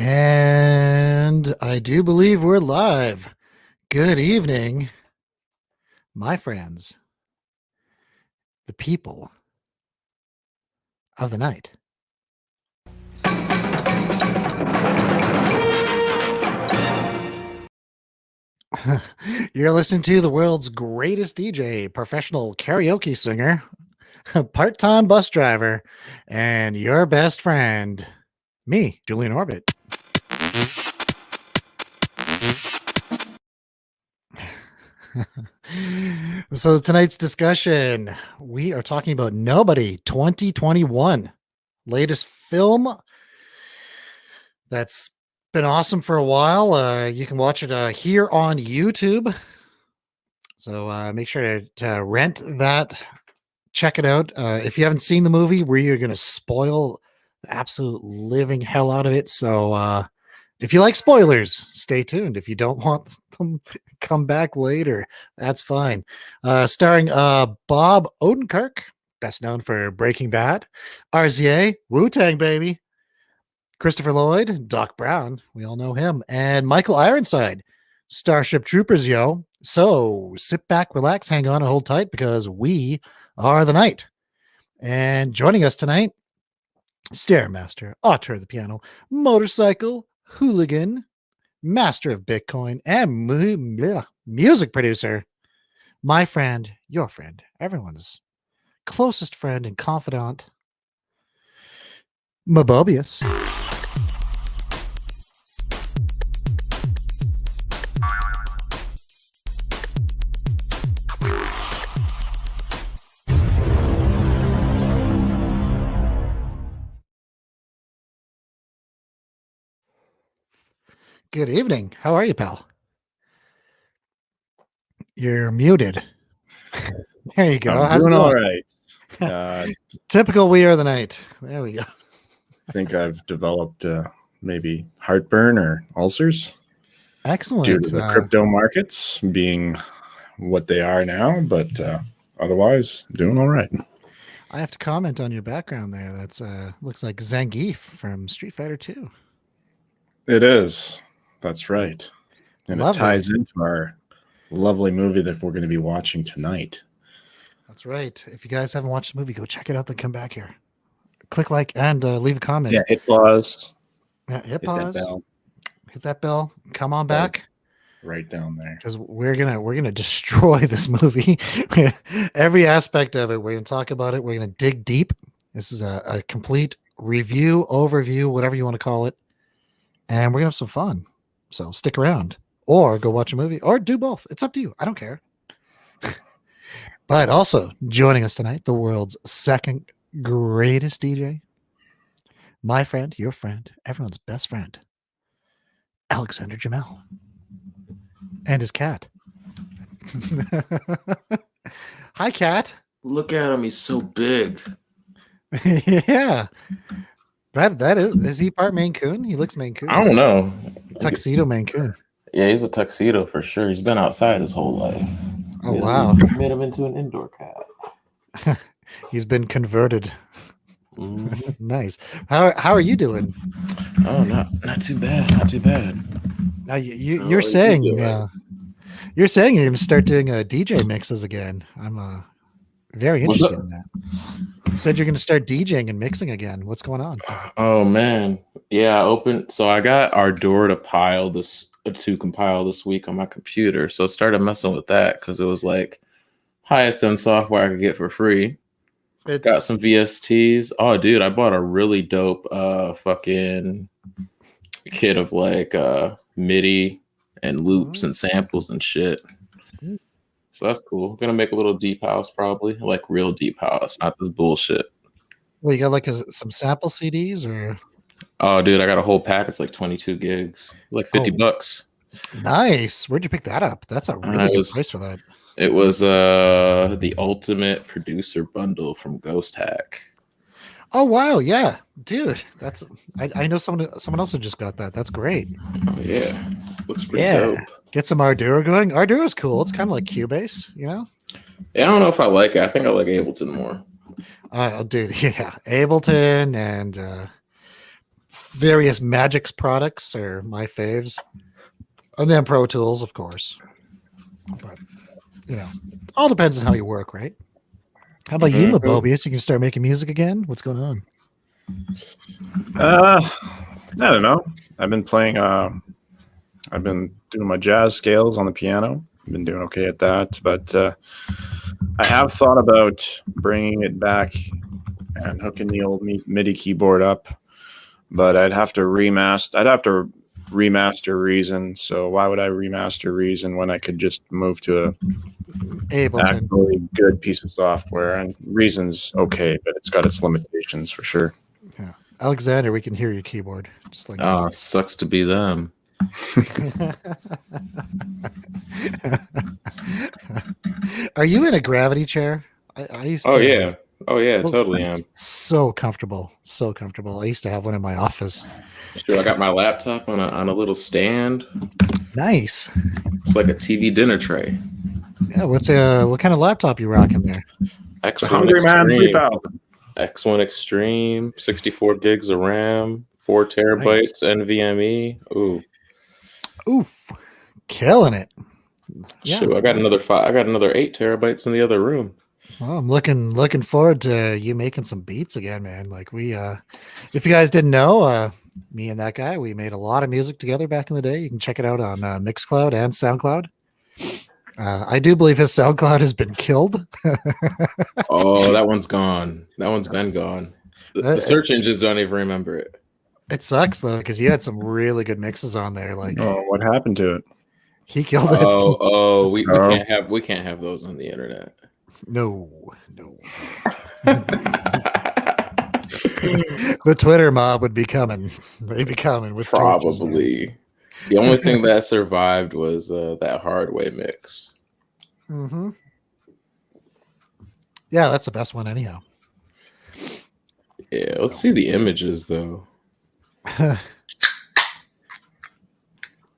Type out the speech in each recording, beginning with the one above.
And I do believe we're live. Good evening, my friends, the people of the night. You're listening to the world's greatest DJ, professional karaoke singer, part-time bus driver, and your best friend, me, Julian Orbit. So tonight's discussion, we are talking about Nobody 2021, latest film that's been awesome for a while. You can watch it here on YouTube. So make sure to rent that. Check it out. If you haven't seen the movie, we're going to spoil the absolute living hell out of it. So if you like spoilers, stay tuned. If you don't want them, come back later. That's fine. Starring Bob Odenkirk, best known for Breaking Bad, RZA, Wu-Tang baby, Christopher Lloyd, Doc Brown, we all know him, and Michael Ironside, Starship Troopers, yo. So sit back, relax, hang on, and hold tight because we are the night. And joining us tonight, Stairmaster, author of the piano, motorcycle, hooligan, master of Bitcoin, and music producer, my friend, your friend, everyone's closest friend and confidant, Mabobius. Good evening. How are you, pal? You're muted. There you go. I'm doing all right. Typical We Are the Night. There we go. I think I've developed maybe heartburn or ulcers. Excellent. Due to the crypto markets being what they are now, but otherwise, doing all right. I have to comment on your background there. That's looks like Zangief from Street Fighter 2. It is. That's right. And Lovely. It ties into our lovely movie that we're going to be watching tonight. That's right. If you guys haven't watched the movie, go check it out, then come back here. Click like and leave a comment. Yeah, hit pause. Yeah, hit pause. Hit that bell. Come on back. Right down there. Because we're gonna destroy this movie. Every aspect of it. We're gonna talk about it. We're gonna dig deep. This is a complete review, overview, whatever you want to call it. And we're gonna have some fun. So stick around. Or go watch a movie. Or do both. It's up to you. I don't care. But also joining us tonight, the world's second greatest DJ. My friend, your friend, everyone's best friend. Alexander Jamel. And his cat. Hi, cat. Look at him. He's so big. Yeah. That is he part Maine Coon? He looks Maine Coon. I don't know. Tuxedo Maine Coon. Yeah, he's a tuxedo for sure. He's been outside his whole life. Oh, wow. Made him into an indoor cat. He's been converted. Mm-hmm. Nice. How are you doing? Oh, not too bad. Not too bad. Now you're saying you're saying you're going to start doing DJ mixes again. I'm very interested in that. You said you're going to start DJing and mixing again. What's going on? Oh man, yeah. I got Ardor to compile this week on my computer. So I started messing with that because it was like highest end software I could get for free. Got some VSTs. Oh, dude, I bought a really dope fucking kit of like MIDI and loops and samples and shit. So that's cool. Gonna make a little deep house probably, like real deep house, not this bullshit. Well, you got like some sample CDs or? Oh, dude, I got a whole pack. It's like 22 gigs, like $50. Nice. Where'd you pick that up? That's a really good price for that. It was the Ultimate Producer Bundle from Ghost Hack. Oh wow, yeah, dude. That's I know someone else who just got that. That's great. Oh yeah, looks pretty dope. Get some Arduro going. Arduro's cool. It's kind of like Cubase, you know. Yeah, I don't know if I like it. I think I like Ableton more. Dude, yeah, Ableton and various Magix products are my faves. And then Pro Tools, of course. But, all depends on how you work, right? How about you, Mobius? You can start making music again? What's going on? I don't know. I've been playing. I've been doing my jazz scales on the piano. I've been doing okay at that, but I have thought about bringing it back and hooking the old MIDI keyboard up. But I'd have to remaster. I'd have to remaster Reason. So why would I remaster Reason when I could just move to a actually good piece of software? And Reason's okay, but it's got its limitations for sure. Yeah, Alexander, we can hear your keyboard. Just like sucks to be them. Are you in a gravity chair? I used to. Oh yeah, totally am. So comfortable. I used to have one in my office. Sure, I got my laptop on a little stand. Nice. It's like a TV dinner tray. Yeah, what kind of laptop you rocking there? X1 Hungry Extreme. Man 3000. X1 Extreme, 64 gigs of RAM, 4 terabytes NVMe. Oof. Killing it. Yeah. Shoot, I got another 8 terabytes in the other room. Well, I'm looking forward to you making some beats again, man. Like we if you guys didn't know, me and that guy, we made a lot of music together back in the day. You can check it out on Mixcloud and SoundCloud. I do believe his SoundCloud has been killed. Oh, that one's gone. That one's been gone. The search engines don't even remember it. It sucks though, because you had some really good mixes on there. Like, what happened to it? He killed it. We can't have those on the internet. No. The Twitter mob would be coming. They'd be coming with probably. Torches, the only thing that survived was that Hardway mix. Mm-hmm. Yeah, that's the best one anyhow. Yeah, let's see the images though.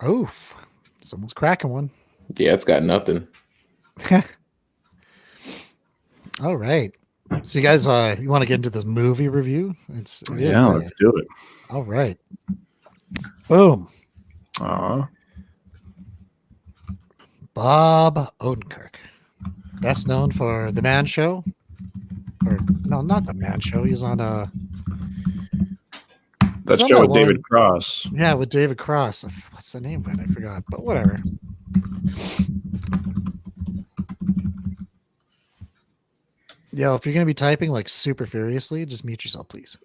Oof. Someone's cracking one. Yeah, it's got nothing. All right. So you guys you want to get into this movie review? Let's do it. All right. Boom. Bob Odenkirk. Best known for The Man Show. Or no, not The Man Show. He's on that show with David Cross. Yeah, with David Cross. What's the name of it? I forgot, but whatever. Yeah, if you're going to be typing like super furiously, just mute yourself, please.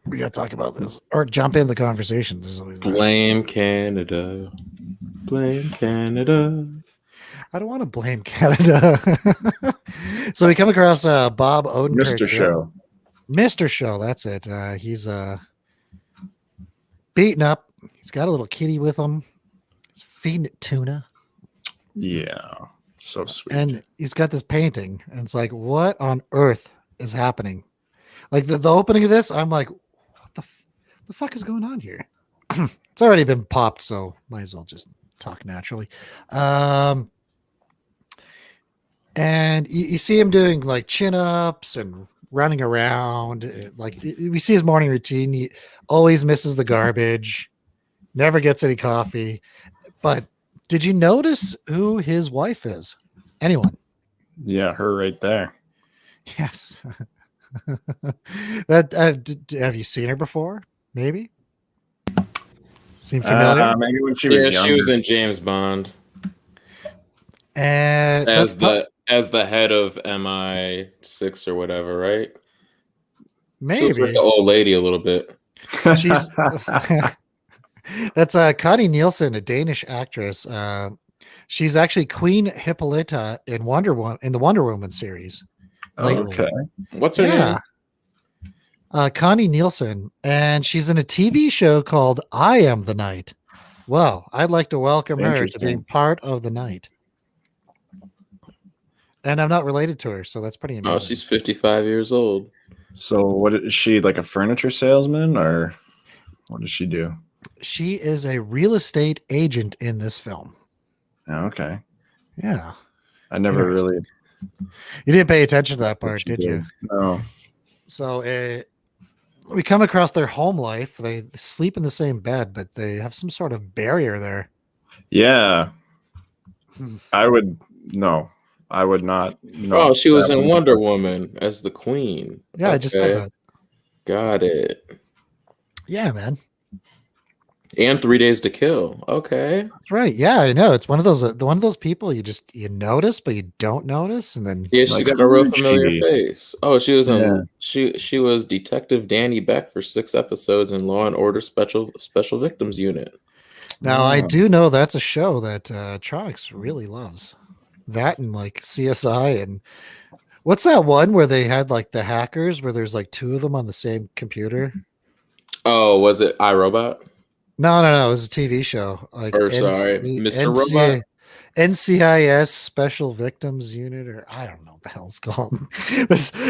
We got to talk about this. Or jump in the conversation. There's always Blame Canada. Blame Canada. I don't want to blame Canada. So we come across Bob Odenkirk. Mr. Show. Mr. Show, that's it. He's beaten up. He's got a little kitty with him. He's feeding it tuna. Yeah. So sweet. And he's got this painting, and it's like, what on earth is happening? Like the opening of this, I'm like, what the fuck is going on here? It's already been popped, so might as well just talk naturally. And you see him doing like chin-ups and running around. Like we see his morning routine. He always misses the garbage, never gets any coffee. But did you notice who his wife is? Anyone? Yeah, her right there. Yes. That have you seen her before? Maybe. Seem familiar? Maybe when she was younger. She was in James Bond. And as the head of MI6 or whatever, right? Maybe. She looks like the old lady a little bit. She's that's Connie Nielsen, a Danish actress. She's actually Queen Hippolyta in the Wonder Woman series. Lately. Okay. What's her name? Connie Nielsen, and she's in a TV show called I Am the Night. Well, I'd like to welcome her to being part of the night. And I'm not related to her, so that's pretty amazing. Oh, she's 55 years old. So what is she, like a furniture salesman, or what does she do? She is a real estate agent in this film. Oh, okay. Yeah. I never really... You didn't pay attention to that part, did you? No. So we come across their home life. They sleep in the same bed, but they have some sort of barrier there. Yeah, Hmm. I would no. I would not. Oh, she was that in would- Wonder Woman as the queen. Yeah, I just said Okay, that. got it. Yeah, man. And 3 Days to Kill. Okay. That's right. Yeah, I know. It's one of those people you notice, but you don't notice, and then Yeah, she's Like, got a real who is familiar she? face. Oh, she was Yeah. in she was Detective Danny Beck for 6 episodes in Law and Order Special Victims Unit. now I Yeah. do know that's a show that Tronics really loves. That and like CSI and what's that one where they had like the hackers where there's like two of them on the same computer? Oh, was it iRobot? No. It was a TV show. Like Or sorry, Mr. Robot? NCIS Special Victims Unit, or I don't know what the hell it's called.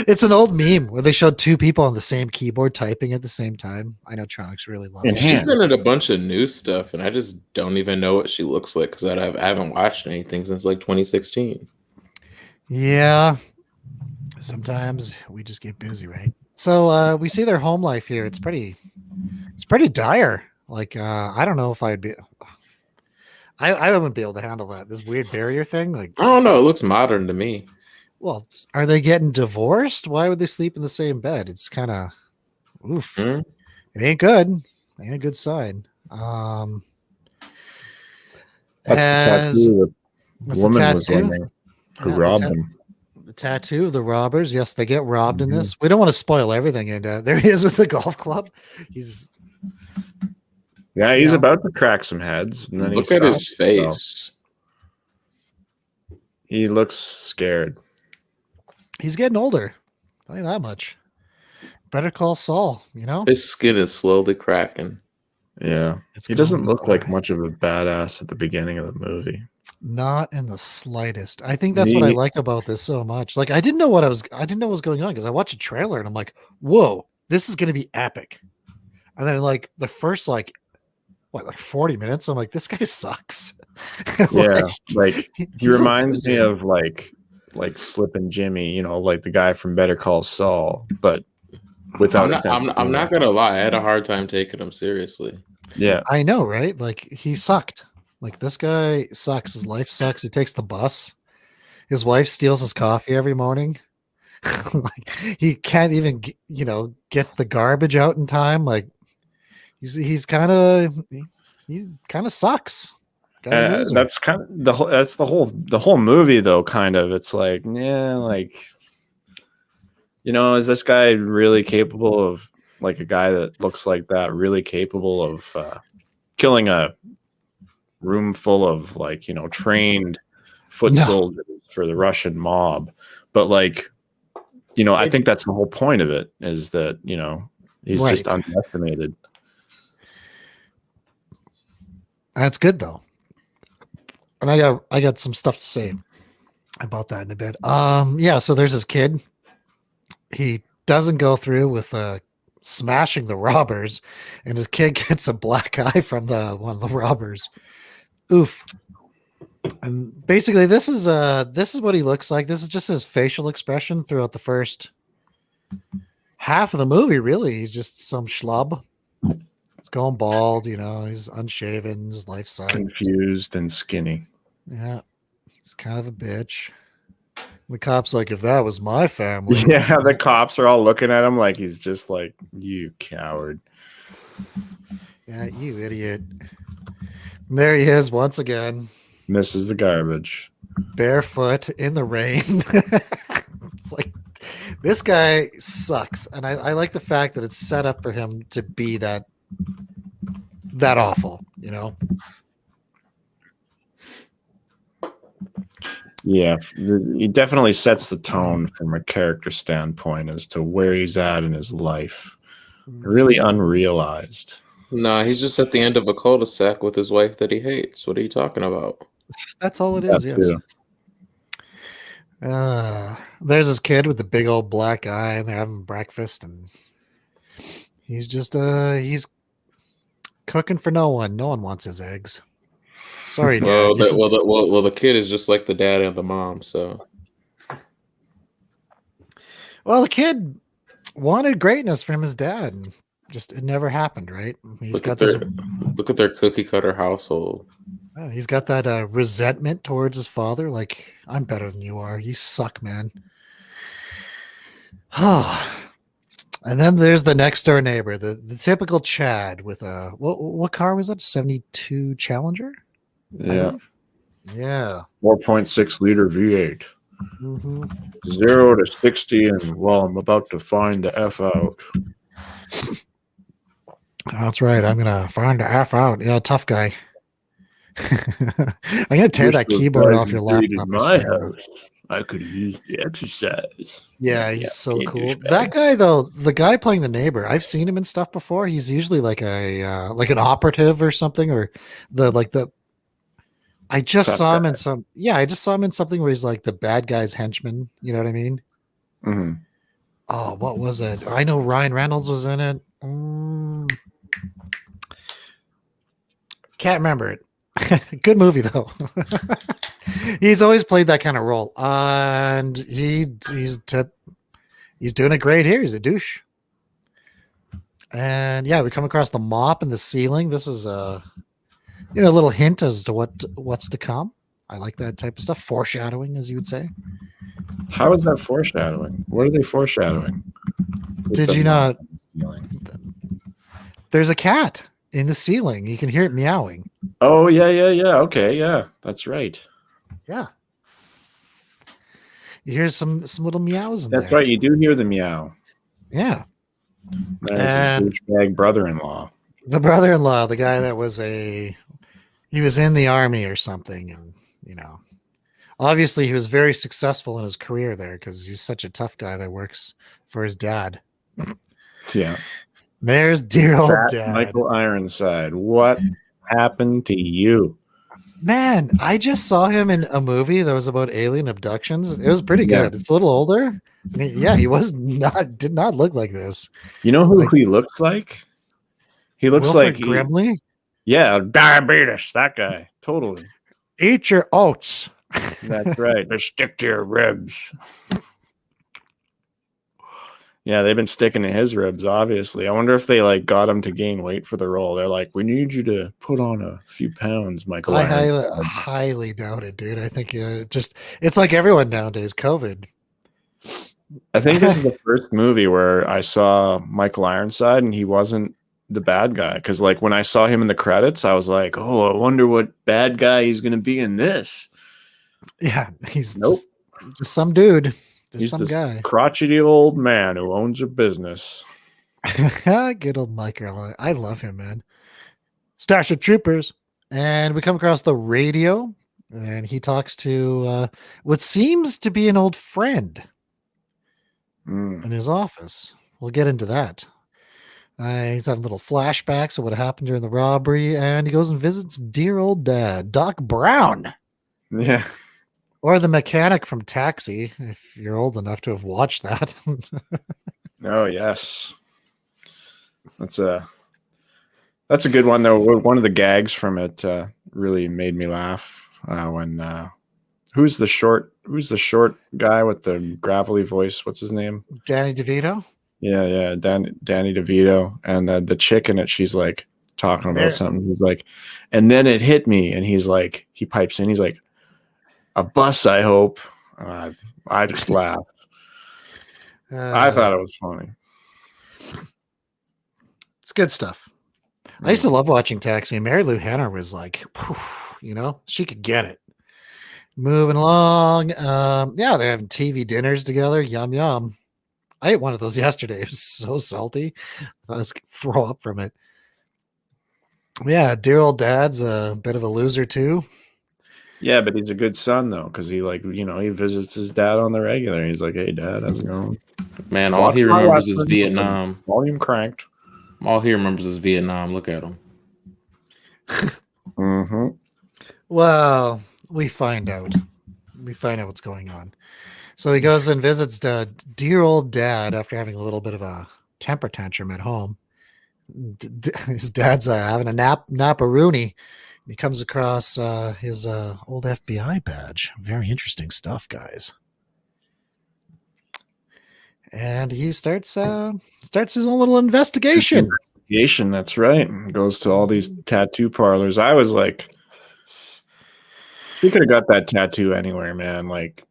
It's an old meme where they showed two people on the same keyboard typing at the same time. I know Tronics really loves it. She's Enhanced. been in a bunch of new stuff, and I just don't even know what she looks like because I haven't watched anything since like 2016. Yeah. Sometimes we just get busy, right? So we see their home life here. It's pretty dire. Like I don't know if I'd be I wouldn't be able to handle that. This weird barrier thing. Like I don't know. It looks modern to me. well, are they getting divorced? Why would they sleep in the same bed? It's kind of oof. Hmm? It ain't good. Ain't a good sign. That's as- the tattoo that's the the woman was tattoo? wearing who Yeah, the robbed ta- him. The tattoo of the robbers. Yes, they get robbed in Mhm. this. We don't want to spoil everything. And there he is with the golf club. He's Yeah, he's Yeah. about to crack some heads. And then he Look at his stops, so face. he looks scared. he's getting older. Tell you that much. Better call Saul. You know, His skin is slowly cracking. Yeah. It's He doesn't going look like away. much of a badass at the beginning of the movie. Not in the slightest. I think that's what I Me- like about this so much. Like I didn't know what was going on because I watched a trailer and I'm like, whoa, this is gonna be epic. And then like the first like 40 minutes, I'm like, this guy sucks. Yeah, like he he's a reminds me loser. of like Slippin' Jimmy, like the guy from Better Call Saul, but without I'm not gonna lie. I had a hard time taking him seriously. Yeah. I know, right? Like he sucked. Like this guy sucks. His life sucks. He takes the bus. His wife steals his coffee every morning. Like he can't even get the garbage out in time. Like he kind of sucks. Guy's a loser. That's kind of the whole movie though, kind of. It's like, yeah, like is this guy really capable of, like, a guy that looks like that really capable of killing a room full of, like, trained foot No. soldiers for the Russian mob? But, like, I think that's the whole point of it, is that, he's just Right. underestimated. That's good though. And I got some stuff to say about that in a bit. Yeah, so there's this kid. He doesn't go through with smashing the robbers, and his kid gets a black eye from one of the robbers. Oof. And basically this is what he looks like. This is just his facial expression throughout the first half of the movie, really. He's just some schlub. He's going bald, he's unshaven, his life sucks. Confused and skinny. Yeah. He's kind of a bitch. The cop's like, if that was my family. Yeah, the cops are all looking at him like he's just like, you coward. Yeah, you idiot. And there he is once again, Misses the garbage. barefoot in the rain. It's like, this guy sucks. And I like the fact that it's set up for him to be that awful, Yeah, he definitely sets the tone from a character standpoint as to where he's at in his life. Really unrealized. Nah, he's just at the end of a cul-de-sac with his wife that he hates. What are you talking about? That's all it is, That yes. too. There's this kid with the big old black eye, and they're having breakfast, and he's just he's cooking for no one. No one wants his eggs. Sorry, Dad. Well, the kid is just like the dad and the mom. So Well, the kid, wanted greatness from his dad, and just it never happened. Right? He's got this. Look at their cookie cutter household. He's got that resentment towards his father. Like, I'm better than you are. You suck, man. And then there's the next door neighbor, the typical Chad with a what car was that? 72 Challenger? Yeah. Yeah. 4.6 liter V8. Mm-hmm. 0 to 60, and well, I'm about to find the F out. That's right. I'm gonna find the F out. Yeah, tough guy. I'm gonna tear that keyboard off your laptop. In my house, I could use the exercise. Yeah, he's so cool. That guy though, the guy playing the neighbor, I've seen him in stuff before. He's usually like an operative or something, or I just saw him in some. Yeah, I just saw him in something where he's like the bad guy's henchman. You know what I mean? Mm-hmm. Oh, what was it? I know Ryan Reynolds was in it. Can't remember it. Good movie though. He's always played that kind of role, and he's doing it great here. He's a douche. And yeah, we come across the mop in the ceiling. This is a little hint as to what's to come. I like that type of stuff. Foreshadowing, as you would say. How is that foreshadowing? What are they foreshadowing? Did you not? There's a cat in the ceiling. You can hear it meowing. Oh, yeah. Okay, yeah, that's right. Yeah. You hear some little meows in there. That's right. You do hear the meow. Yeah. There's his douchebag brother-in-law. The brother-in-law, the guy that was he was in the army or something, and obviously he was very successful in his career there because he's such a tough guy that works for his dad. Yeah. There's dear old dad. Michael Ironside. What happened to you? Man, I just saw him in a movie that was about alien abductions. It was pretty good. It's a little older. Yeah, he did not look like this. You know who he looks like? He looks Wilfred like Brimley. Yeah, diabetes. That guy. Totally. Eat your oats. That's right. They stick to your ribs. Yeah, they've been sticking to his ribs, obviously. I wonder if they got him to gain weight for the role. They're like, we need you to put on a few pounds, Michael. I highly doubt it, dude. I think it's like everyone nowadays, COVID. I think this is the first movie where I saw Michael Ironside and he wasn't the bad guy. Because when I saw him in the credits, I was like, oh, I wonder what bad guy he's going to be in this. Yeah, he's just some dude. He's some this guy. Crotchety old man who owns a business. Good old Michael. I love him, man. Starship Troopers. And we come across the radio, and he talks to what seems to be an old friend in his office. We'll get into that. He's having little flashbacks of what happened during the robbery, and he goes and visits dear old dad, Doc Brown. Yeah. Or the mechanic from Taxi, if you're old enough to have watched that. Oh, yes. That's a good one, though. One of the gags from it really made me laugh when who's the short guy with the gravelly voice? What's his name? Danny DeVito? Yeah, Danny DeVito. And the chick in it, she's like talking about something. He's like, and then it hit me. And he's like, he pipes in, he's like, a bus, I hope. I just laughed. I thought it was funny. It's good stuff. I used to love watching Taxi. Mary Lou Henner was like, she could get it. Moving along. Yeah, they're having TV dinners together. Yum, yum. I ate one of those yesterday. It was so salty. I thought I was going to throw up from it. Yeah, dear old dad's a bit of a loser too. Yeah, but he's a good son though, because he he visits his dad on the regular. He's like, "Hey, Dad, how's it going?" Man, all he remembers is Vietnam. Volume cranked. All he remembers is Vietnam. Look at him. Mm-hmm. Well, we find out. We find out what's going on. So he goes and visits dear old dad after having a little bit of a temper tantrum at home. His dad's having a nap-a-rooney. He comes across his old FBI badge. Very interesting stuff, guys. and he starts his own little investigation. Investigation, that's right. Goes to all these tattoo parlors. I was like, she could have got that tattoo anywhere, man. Like,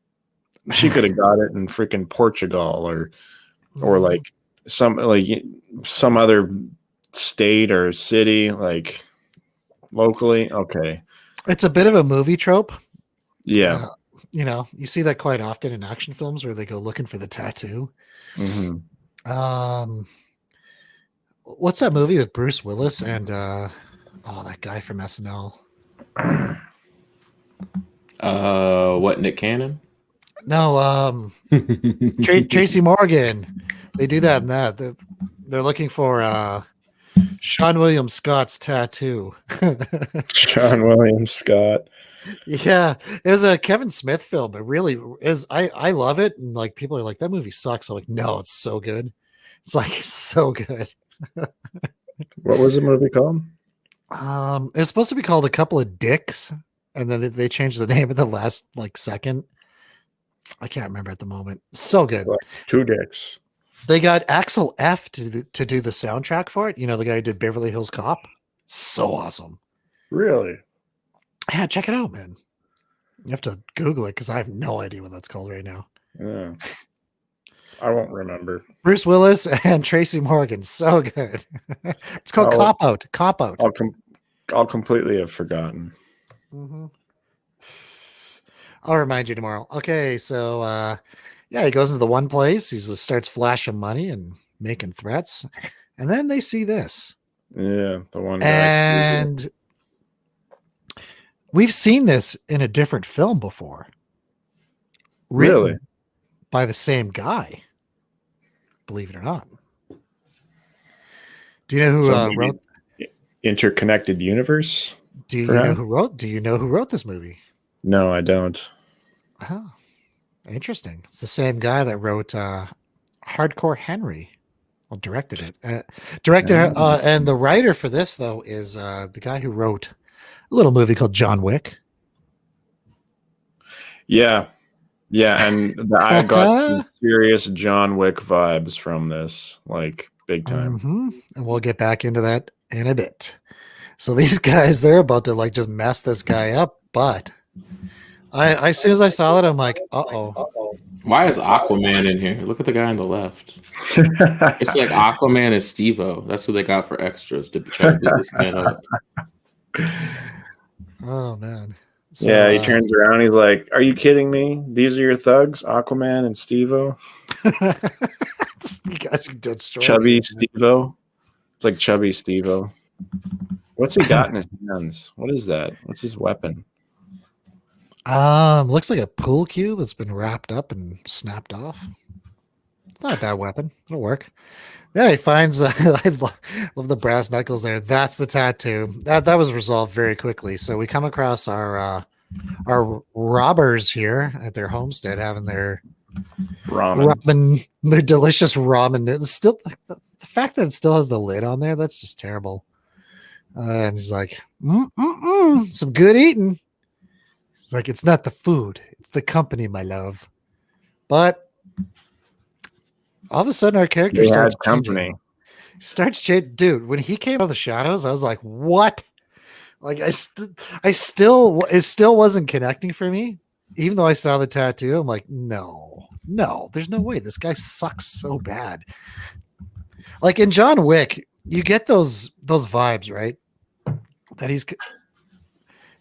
she could have got it in freaking Portugal or like some other state or city, like locally. Okay. It's a bit of a movie trope. Yeah. You see that quite often in action films where they go looking for the tattoo. Mm-hmm. What's that movie with Bruce Willis and that guy from SNL? What, Nick Cannon? No, Tracy Morgan. They do that in that. They're looking for Sean William Scott's tattoo. Sean William Scott. Yeah, it was a Kevin Smith film. It really is. I love it, and like people are like, that movie sucks. I'm like, no, it's so good. It's like so good. What was the movie called? It's supposed to be called A Couple of Dicks, and then they changed the name at the last second. I can't remember at the moment. So good. Like 2 dicks. They got Axel F to do the soundtrack for it. You know, the guy who did Beverly Hills Cop. So awesome. Really? Yeah, check it out, man. You have to Google it because I have no idea what that's called right now. Yeah. I won't remember. Bruce Willis and Tracy Morgan. So good. It's called Cop Out. Cop Out. I'll completely have forgotten. Mm-hmm. I'll remind you tomorrow. Okay, so he goes into the one place. He just starts flashing money and making threats, and then they see this. Yeah, the one guy. And we've seen this in a different film before. Really? By the same guy. Believe it or not. Do you know who wrote Interconnected Universe? Do you know who wrote this movie? No, I don't. Oh, interesting. It's the same guy that wrote Hardcore Henry. Well, directed it. And the writer for this though is the guy who wrote a little movie called John Wick. Yeah. Yeah, and I got some serious John Wick vibes from this, like big time. Mm-hmm. And we'll get back into that in a bit. So these guys, they're about to just mess this guy up, but I as soon as I saw that, I'm like, uh-oh. Why is Aquaman in here? Look at the guy on the left. It's like Aquaman is Steve-O. That's who they got for extras to try to beat this man up. Oh, man. So, yeah, he turns around. He's like, "Are you kidding me? These are your thugs, Aquaman and Steve-O." You guys are Chubby Steve-O. It's like Chubby Steve-O. What's he got in his hands? What is that? What's his weapon? Looks like a pool cue that's been wrapped up and snapped off. It's not a bad weapon. It'll work. Yeah, he finds. I love the brass knuckles there. That's the tattoo. That was resolved very quickly. So we come across our robbers here at their homestead having their ramen, their delicious ramen. It's still the fact that it still has the lid on there. That's just terrible. And he's like, some good eating. It's like, it's not the food, it's the company, my love. But all of a sudden, our character starts changing. Dude, when he came out of the shadows, I was like, what? Like, it still wasn't connecting for me. Even though I saw the tattoo, I'm like, no, there's no way. This guy sucks so bad. Like in John Wick, you get those vibes, right? That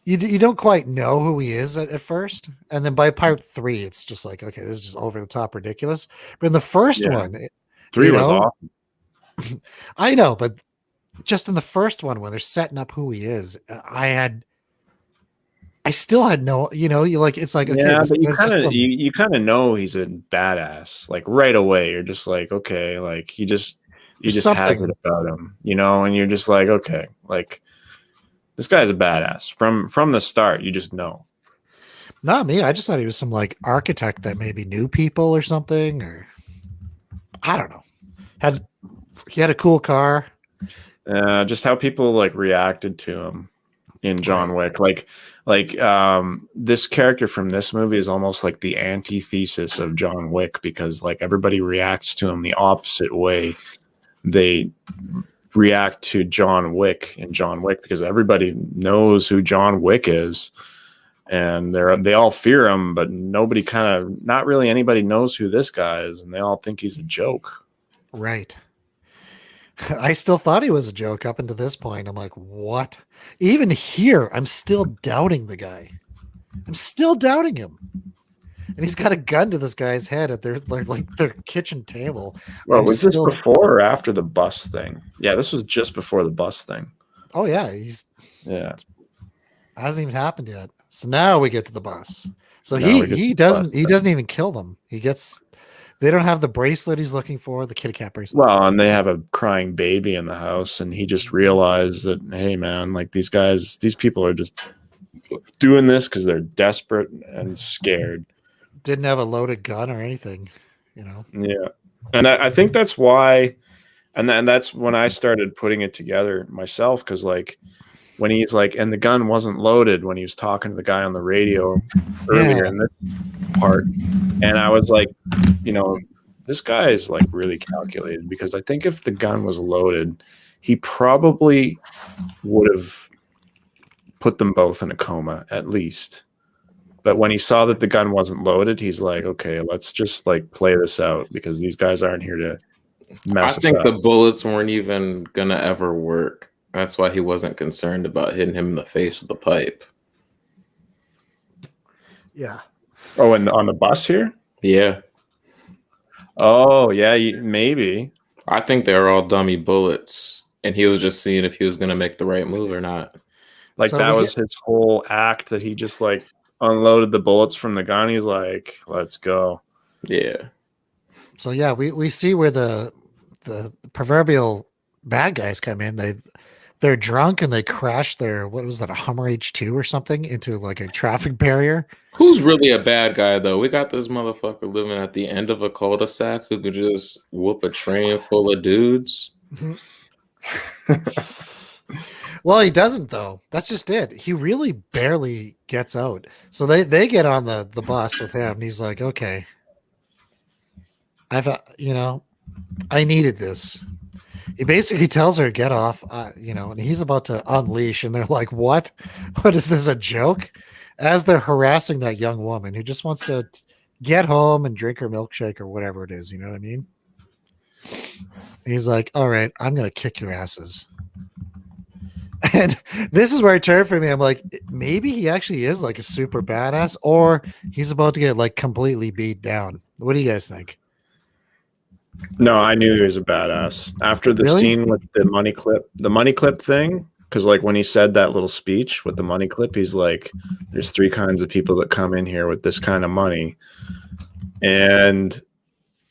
you don't quite know who he is at first, and then by part 3, it's just like, okay, this is just over the top ridiculous. But in the first one, 3 was awesome. I know, but just in the first one, when they're setting up who he is, I still had no, you like, it's like, okay, yeah, but you kind of know he's a badass, like right away. You're just like, okay, like he just has it about him, and you're just like, okay, like. This guy's a badass from the start. You just know. Not me. I just thought he was some like architect that maybe knew people or something, or I don't know. He had a cool car. Just how people like reacted to him. in John Wick. This character from this movie is almost like the antithesis of John Wick, because like everybody reacts to him the opposite way they react to John Wick in John Wick, because everybody knows who John Wick is, and they all fear him, but not really anybody knows who this guy is, and they all think he's a joke. Right. I still thought he was a joke up until this point. I'm like, what? Even here, I'm still doubting the guy. I'm still doubting him. And he's got a gun to this guy's head at their kitchen table. Well, was this before or after the bus thing? Yeah, this was just before the bus thing. Oh yeah, hasn't even happened yet. So now we get to the bus. So he doesn't even kill them. They don't have the bracelet he's looking for, the kitty cat bracelet. Well, and they have a crying baby in the house, and he just realized that, hey man, like these people are just doing this because they're desperate and scared. Didn't have a loaded gun or anything, you know? Yeah. And I think that's why, and that's when I started putting it together myself, because like when he's like, and the gun wasn't loaded when he was talking to the guy on the radio earlier in this part, and I was like, you know, this guy is like really calculated, because I think if the gun was loaded, he probably would have put them both in a coma at least. But when he saw that the gun wasn't loaded, he's like, okay, let's just like play this out, because these guys aren't here to mess us up. I think the bullets weren't even gonna ever work. That's why he wasn't concerned about hitting him in the face with the pipe. Yeah. Oh, and on the bus here? Yeah. Oh, yeah, maybe. I think they were all dummy bullets, and he was just seeing if he was gonna make the right move or not. Like so that was his whole act, that he just like unloaded the bullets from the gun. He's like, let's go. Yeah. So yeah, we see where the proverbial bad guys come in. They're drunk and they crash their, what was that, a Hummer H2 or something, into like a traffic barrier. Who's really a bad guy though? We got this motherfucker living at the end of a cul-de-sac who could just whoop a train full of dudes. Well, he doesn't though. That's just it. He really barely gets out. So they get on the bus with him, and he's like, okay, I needed this. He basically tells her, get off, and he's about to unleash, and they're like, what? What is this, a joke? As they're harassing that young woman who just wants to get home and drink her milkshake or whatever it is, you know what I mean? And he's like, all right, I'm going to kick your asses. And this is where I turned for me. I'm like, maybe he actually is like a super badass, or he's about to get like completely beat down. What do you guys think? No, I knew he was a badass after the scene with the money clip thing. Because like when he said that little speech with the money clip, he's like, there's 3 kinds of people that come in here with this kind of money. And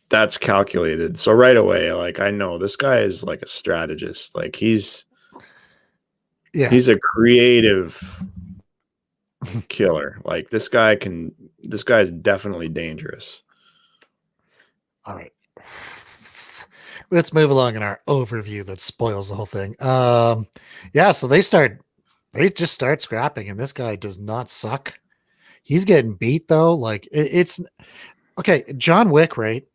that's calculated. So right away, like, I know this guy is like a strategist. Like he's a creative killer. Like this guy is definitely dangerous. All right. Let's move along in our overview that spoils the whole thing. So they just start scrapping, and this guy does not suck. He's getting beat though. Like it's okay. John Wick, right?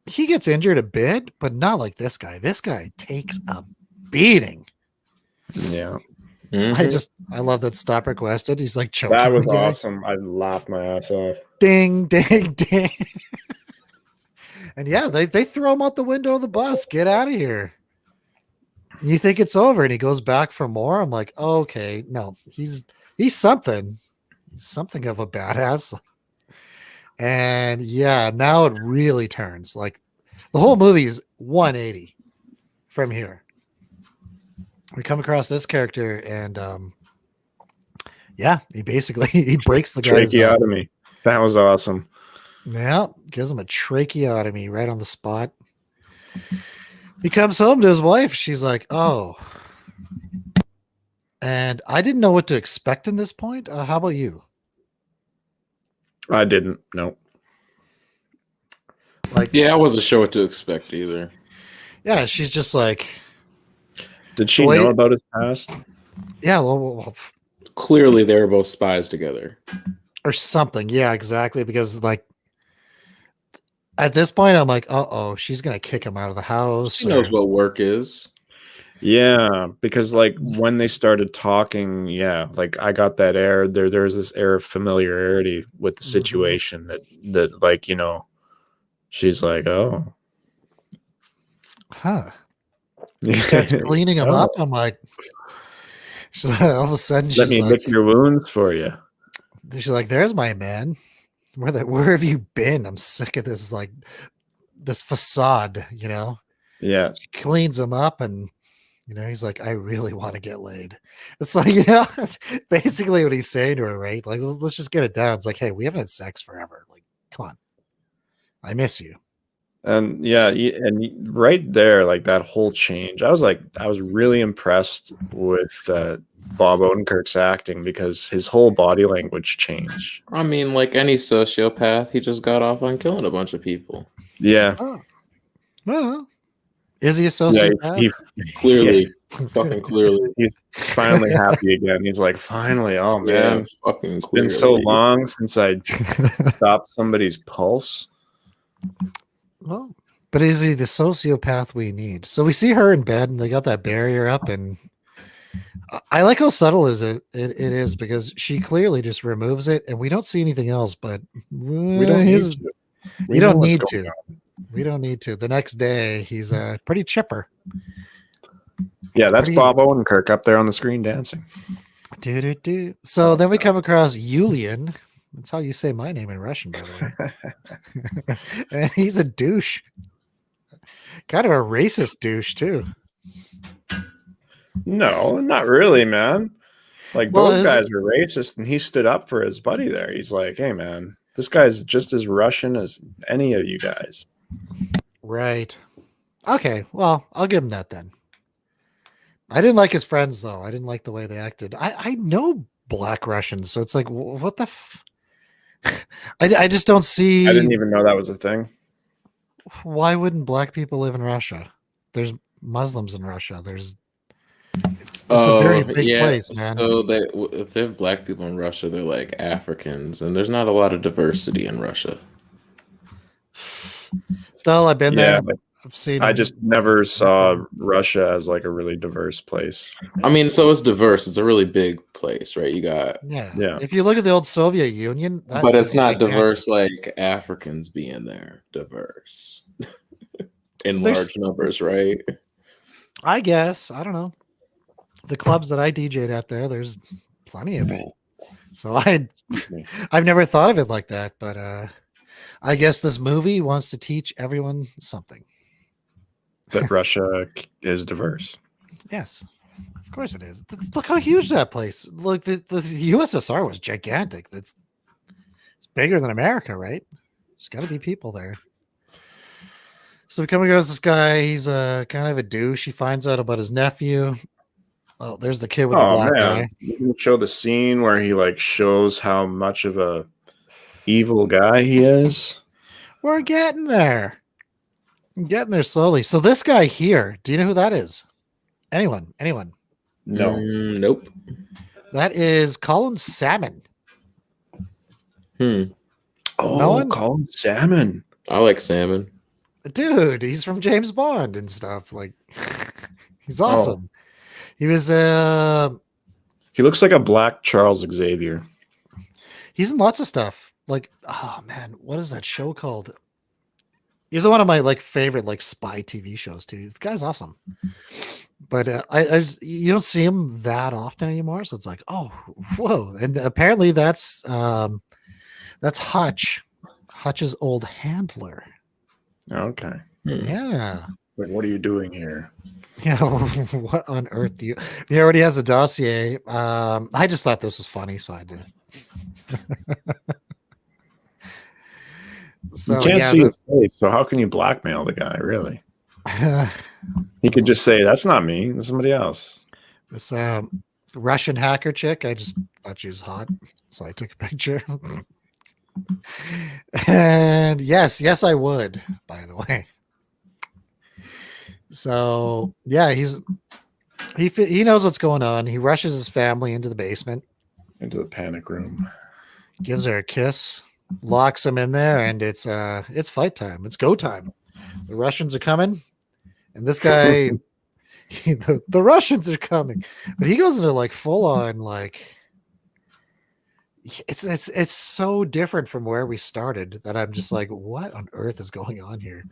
He gets injured a bit, but not like this guy. This guy takes a beating. Yeah. Mm-hmm. I love that stop requested. He's like choking. That was awesome. I laughed my ass off. Ding, ding, ding. And yeah, they throw him out the window of the bus. Get out of here. You think it's over, and he goes back for more. I'm like, okay, no, he's something. He's something of a badass. And yeah, now it really turns. Like the whole movie is 180 from here. We come across this character, and he breaks the guy's tracheotomy. That was awesome. Yeah, gives him a tracheotomy right on the spot. He comes home to his wife. She's like, oh. And I didn't know what to expect in this point. How about you? I didn't. No. Like, yeah, I wasn't sure what to expect either. Yeah, she's just like. Did she know about his past? Yeah, well, Clearly, they were both spies together. or something. Yeah, exactly. Because like at this point, I'm like, oh, she's gonna kick him out of the house. She knows what work is. Yeah, because like when they started talking, yeah, like I got that air. There's this air of familiarity with the situation that like, you know, she's like, oh. Huh. Starts cleaning him up. I'm like, she's like, all of a sudden Let she's me like, lick your wounds for you. she's like, there's my man. Where have you been? I'm sick of this like this facade, you know. Yeah. She cleans him up and you know, he's like, I really want to get laid. It's like, you know, that's basically what he's saying to her, right? Like, let's just get it down. It's like, hey, we haven't had sex forever. Like, come on. I miss you. And yeah, right there, like that whole change, I was really impressed with Bob Odenkirk's acting because his whole body language changed. I mean, like any sociopath, he just got off on killing a bunch of people. Yeah. Oh. Well, is he a Yeah, sociopath? Clearly, fucking clearly. he's finally happy again. He's like, finally, oh man, fucking it's clearly. been so long since I stopped somebody's pulse. Well, but is he the sociopath we need? So we see her in bed and they got that barrier up, and I like how subtle it is because she clearly just removes it and we don't see anything else, but We don't need to. We don't need to. We don't need to. The next day he's pretty chipper. Yeah, that's Bob Odenkirk up there on the screen dancing. So then we come across Julian. That's how you say my name in Russian, by the way. And he's a douche. Kind of a racist douche, too. No, not really, man. Like, Well, those guys are racist, and he stood up for his buddy there. He's like, hey, man, this guy's just as Russian as any of you guys. Right. Okay, well, I'll give him that then. I didn't like his friends, though. I didn't like the way they acted. I know black Russians, so it's like, what the I just don't see. I didn't even know that was a thing. Why wouldn't black people live in Russia? There's Muslims in Russia. It's a very big place, man. So if they have black people in Russia, they're like Africans, and there's not a lot of diversity in Russia. Still, I've been there. But I've seen. I just never saw Russia as like a really diverse place. I mean, so it's diverse. It's a really big place, right? You got yeah. If you look at the old Soviet Union, but it's not diverse like Africans being there. Diverse in large numbers, right? I guess I don't know. The clubs that I DJ'd at there's plenty of it. So I've never thought of it like that, but I guess this movie wants to teach everyone something. That Russia is diverse. Yes, of course it is. Look how huge that place. Like the USSR was gigantic. It's bigger than America, right? There's got to be people there. So we come across this guy. He's kind of a douche. He finds out about his nephew. Oh, there's the kid with the black guy. You can show the scene where he like shows how much of a evil guy he is. We're getting there. I'm getting there slowly. So this guy here, do you know who that is? Anyone? No. Nope. That is Colin Salmon. Oh, Colin Salmon. I like salmon. Dude, he's from James Bond and stuff. Like, he's awesome. He was he looks like a black Charles Xavier. He's in lots of stuff. Like, oh man, what is that show called? He's one of my like favorite like spy TV shows too. This guy's awesome. But you don't see him that often anymore, so it's like, oh, whoa! And apparently that's Hutch, Hutch's old handler. Okay. Yeah. Like, what are you doing here? Yeah. What on earth do you? He already has a dossier. I just thought this was funny, so I did. So you can't see his face, so how can you blackmail the guy? Really? He could just say, "That's not me. That's somebody else." This Russian hacker chick. I just thought she was hot, so I took a picture. And yes, I would. By the way. So yeah, he's He knows what's going on. He rushes his family into the basement, Into the panic room. gives her a kiss, locks him in there, and it's fight time. It's go time. The Russians are coming, and this guy, the Russians are coming, but he goes into like full on like. It's so different from where we started that I'm just like, what on earth is going on here?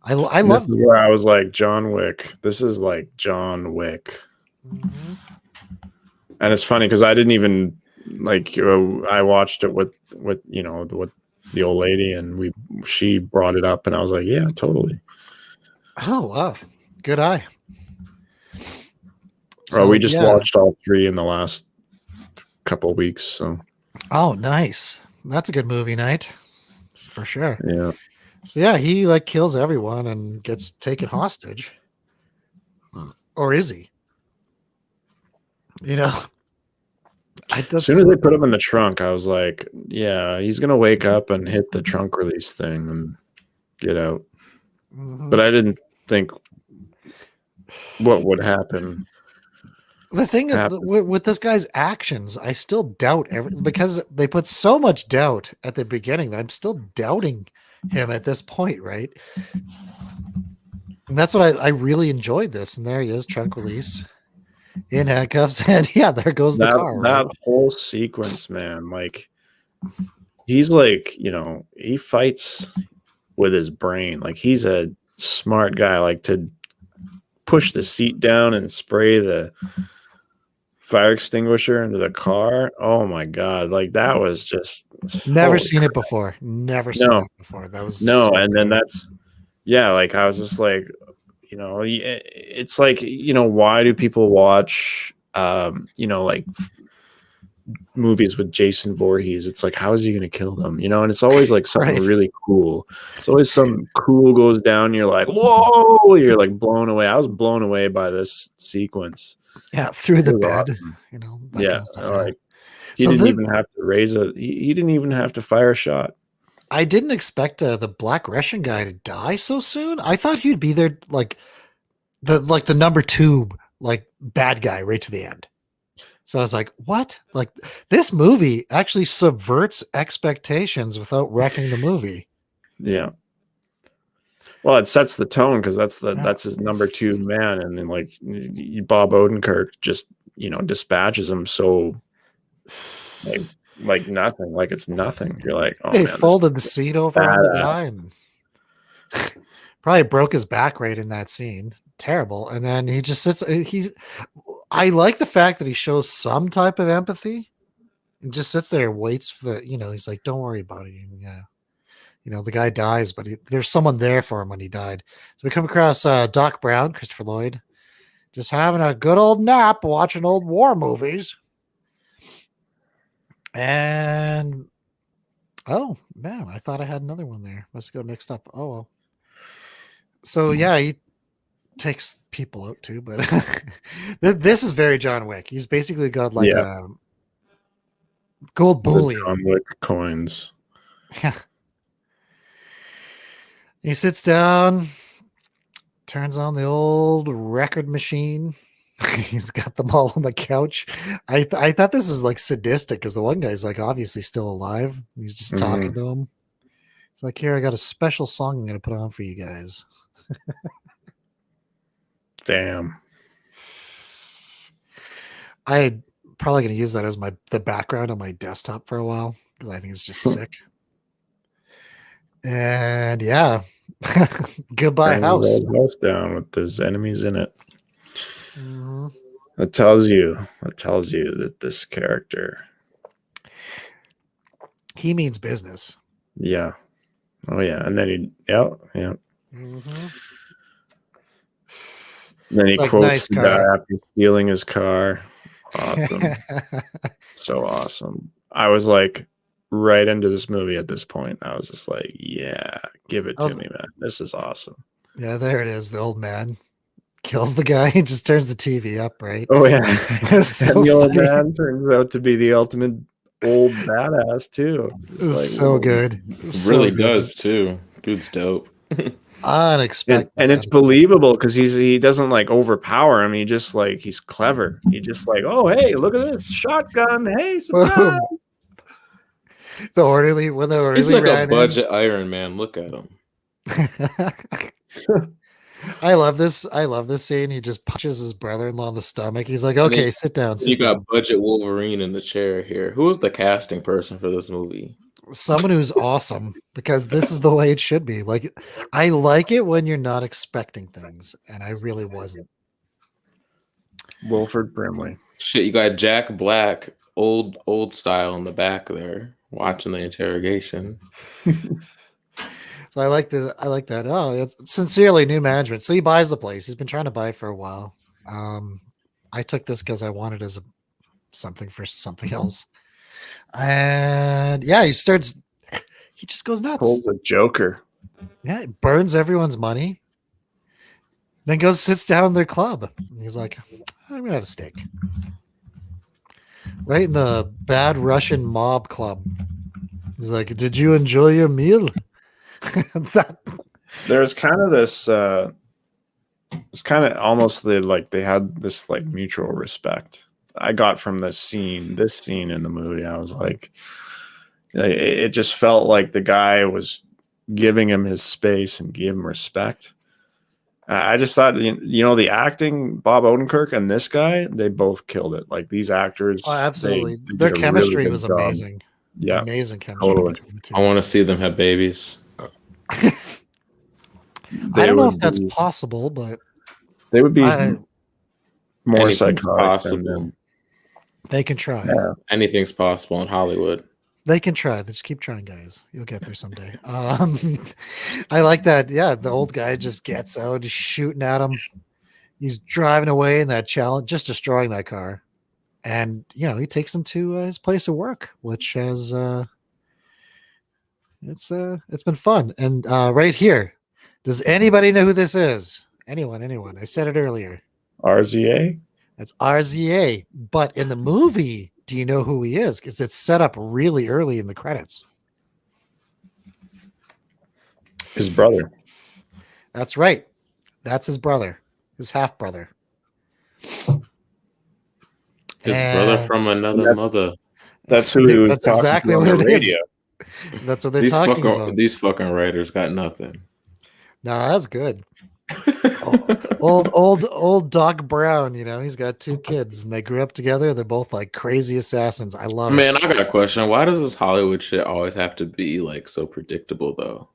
I love This is where I was like, John Wick. This is like John Wick. Mhm. And it's funny because I didn't even like I watched it with you know with the old lady, and she brought it up, and I was like, yeah, totally. Oh wow, good eye. We just yeah. watched all three in the last couple of weeks, so Oh, nice. That's a good movie night for sure. yeah. So yeah, he like kills everyone and gets taken hostage, or is he? You know, As soon as they put him in the trunk, I was like, yeah, he's gonna wake up and hit the trunk release thing and get out. Mhm. But I didn't think what would happen. The thing is, happen. with this guy's actions, I still doubt because they put so much doubt at the beginning that I'm still doubting him at this point, right? And that's what I really enjoyed this. And there he is, trunk release, in handcuffs, and yeah, there goes the car. That Right? whole sequence, man, like he's like, he fights with his brain. Like he's a smart guy. Like to push the seat down and spray the fire extinguisher into the car. Oh my god! Like that was just Never seen it before. Never seen it before. That was so and good. then that's like I was just like, it's like why do people watch like movies with Jason Voorhees? It's like, how is he going to kill them? And it's always like something really cool. It's always some cool goes down. You're like, whoa! You're like blown away. I was blown away by this sequence. Yeah, through the bed. Awesome. That kind of stuff, like he didn't even have to raise he didn't even have to fire a shot. I didn't expect the Black Russian guy to die so soon. I thought he'd be there like the number 2 like bad guy right to the end. So I was like, what? Like this movie actually subverts expectations without wrecking the movie. Yeah. Well, it sets the tone because that's his number 2 man, and then like Bob Odenkirk just dispatches him so like nothing, like it's nothing. You're like, oh, they man, folded the seat over on the guy and probably broke his back right in that scene. Terrible. And then he just sits. I like the fact that he shows some type of empathy and just sits there and waits for the. He's like, don't worry about it. Yeah. The guy dies, but there's someone there for him when he died. So we come across Doc Brown, Christopher Lloyd, just having a good old nap, watching old war movies. And, oh, man, I thought I had another one there. Must have got mixed up. Oh, well. So, yeah, he takes people out too, but this is very John Wick. He's basically got like a gold bullion. John Wick coins. Yeah. He sits down, turns on the old record machine. He's got them all on the couch. I thought this is like sadistic because the one guy's like obviously still alive. He's just talking to him. It's like, here, I got a special song I'm going to put on for you guys. Damn. I'm probably going to use that as the background on my desktop for a while because I think it's just sick. And yeah, goodbye house. House down with his enemies in it. Mm-hmm. That tells you that this character, he means business. Yeah. Oh yeah, and then yeah. Mm-hmm. And then he quotes the guy after stealing his car. Awesome. So awesome. I was like right into this movie at this point. I was just like, yeah, give it to me, man. This is awesome. Yeah, there it is. The old man kills the guy and just turns the TV up, right? Oh, yeah. So and the old man turns out to be the ultimate old badass, too. It's so good. It really does, too. Dude's dope. unexpected. And it's believable because he doesn't like overpower him. He just like he's clever. He just like, oh hey, look at this shotgun. Hey, surprise. The orderly He's like a ran in. budget Iron Man. Look at him. I love this scene. He just punches his brother-in-law in the stomach. He's like, okay, sit down. You got budget Wolverine in the chair here. Who was the casting person for this movie? Someone who's awesome, because this is the way it should be. Like, I like it when you're not expecting things, and I really wasn't. Wilford Brimley. Shit, you got Jack Black, old style in the back there, watching the interrogation. So I like that. Oh, it's sincerely new management. So he buys the place. He's been trying to buy it for a while. I took this because I wanted as something for something else. And yeah, he just goes nuts. Pulls a Joker. Yeah, he burns everyone's money. Then goes, sits down in their club. He's like, I'm gonna have a steak. Right in the bad Russian mob club. He's like, did you enjoy your meal? There's kind of this it's kind of almost they had this like mutual respect I got from this scene in the movie. I was like, it just felt like the guy was giving him his space and gave him respect. I just thought, the acting, Bob Odenkirk and this guy, they both killed it. Like these actors, oh, absolutely, they their did a chemistry really good was job. amazing. Yeah, amazing chemistry. totally. Between the two. I want to see them have babies. I don't know if that's possible, but they would be more Anything's psychotic possible. than them. they can try. Yeah. Anything's possible in Hollywood. They can try. They just keep trying, guys. You'll get there someday. I like that. Yeah, the old guy just gets out. He's shooting at him. He's driving away in that challenge, just destroying that car. And he takes him to his place of work, which has it's been fun. And right here, does anybody know who this is? Anyone? I said it earlier. RZA. That's RZA. But in the movie, do you know who he is? Because it's set up really early in the credits. His brother. That's right. That's his brother, his half brother. His brother from another mother. That's who he was That's talking exactly to on what the it is. radio. That's what they're talking about. These fucking writers got nothing. No, that's good. old Doc Brown, he's got 2 kids and they grew up together. They're both like crazy assassins. I love it. Man, I got a question. Why does this Hollywood shit always have to be like so predictable though?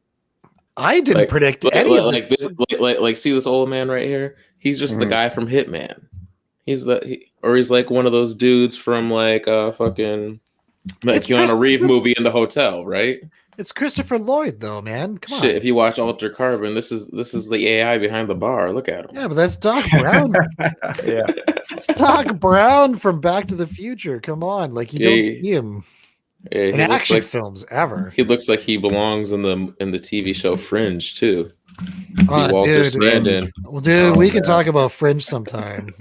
I didn't predict any of this. Like, see this old man right here? He's just the guy from Hitman. He's like one of those dudes from like fucking like Keanu Reeves movie in the hotel, right? It's Christopher Lloyd though, man. Come on. Shit, if you watch Alter Carbon, this is the AI behind the bar. Look at him. Yeah, but that's Doc Brown. Yeah. It's Doc Brown from Back to the Future. Come on. Like you don't see him in action films ever. He looks like he belongs in the TV show Fringe too. Walter Stand-in. Well, dude, we can talk about Fringe sometime.